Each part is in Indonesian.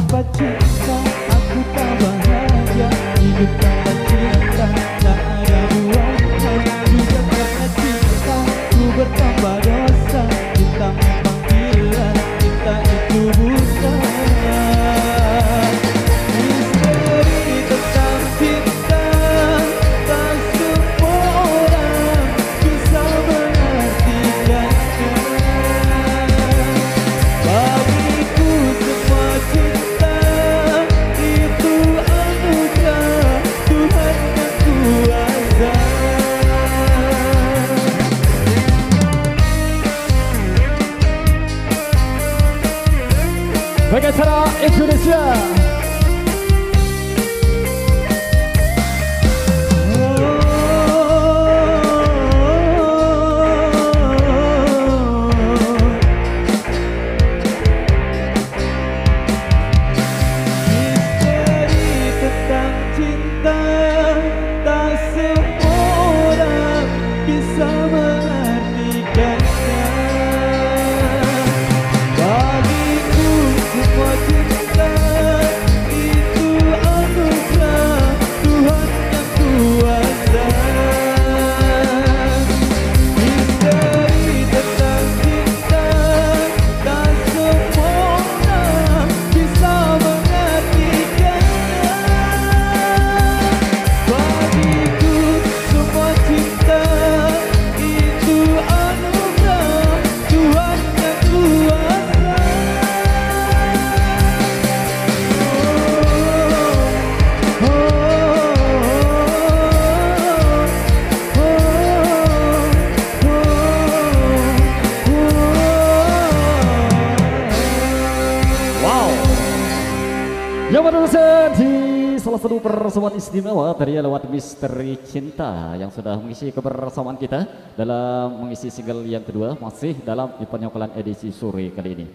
tanpa cinta aku tak bahagia. Hidup tanpa cinta tak ada buahnya. Juga karena cinta ku bertambah dosa. Cinta memang gila, cinta itu buta. Misteri tentang cinta tak semua orang bisa mengartikannya. Bagiku semua cinta itu anugerah Tuhan yang kuasa. Bagi acara Indonesia. Misteri tentang cinta tak semua orang bisa mengartikannya. Bagiku semua cinta itu anugerah Tuhan yang kuasa. Misteri tentang cinta tak semua orang bisa mengartikannya. Bagiku semua cinta itu anugerah Tuhan yang kuasa. Wow. Yang berdosen di salah satu pertemuan istimewa dari lewat Misteri Cinta yang sudah mengisi kebersamaan kita dalam mengisi single yang kedua masih dalam penyokolan edisi sore kali ini.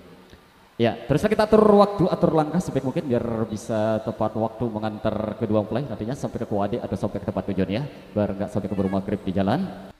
Ya, teruslah kita atur waktu, atur langkah sebaik mungkin biar bisa tepat waktu mengantar kedua mempelai nantinya sampai ke Kuade atau sampai ke tempat tujuan ya, biar nggak sampai keburu maghrib di jalan.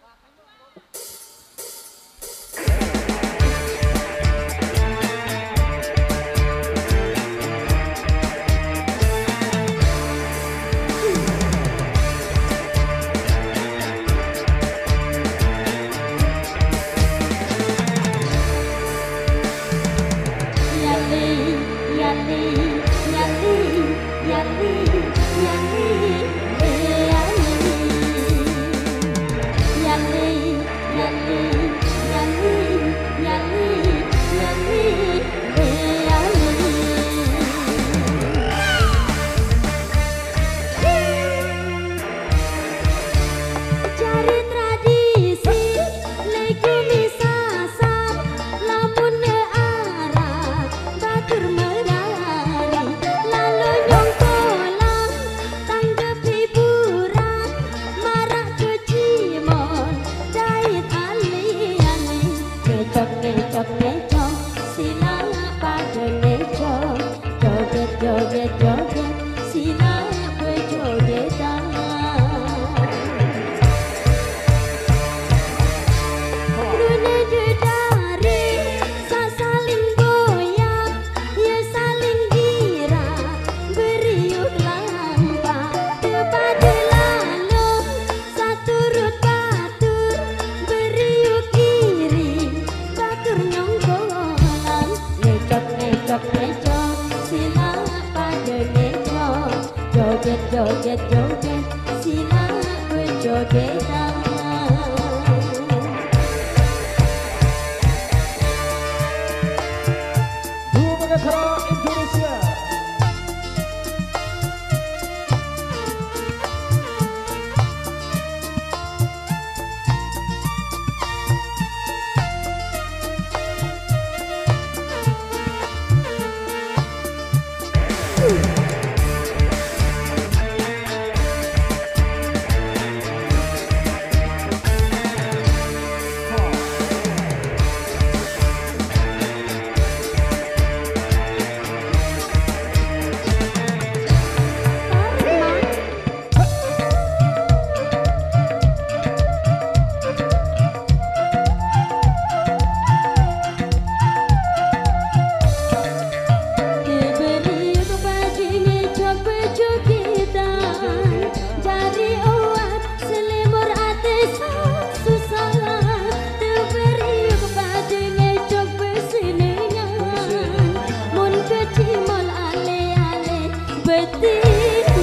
Joget, joget, sila berjogetan. Dua pengacara Indonesia. betina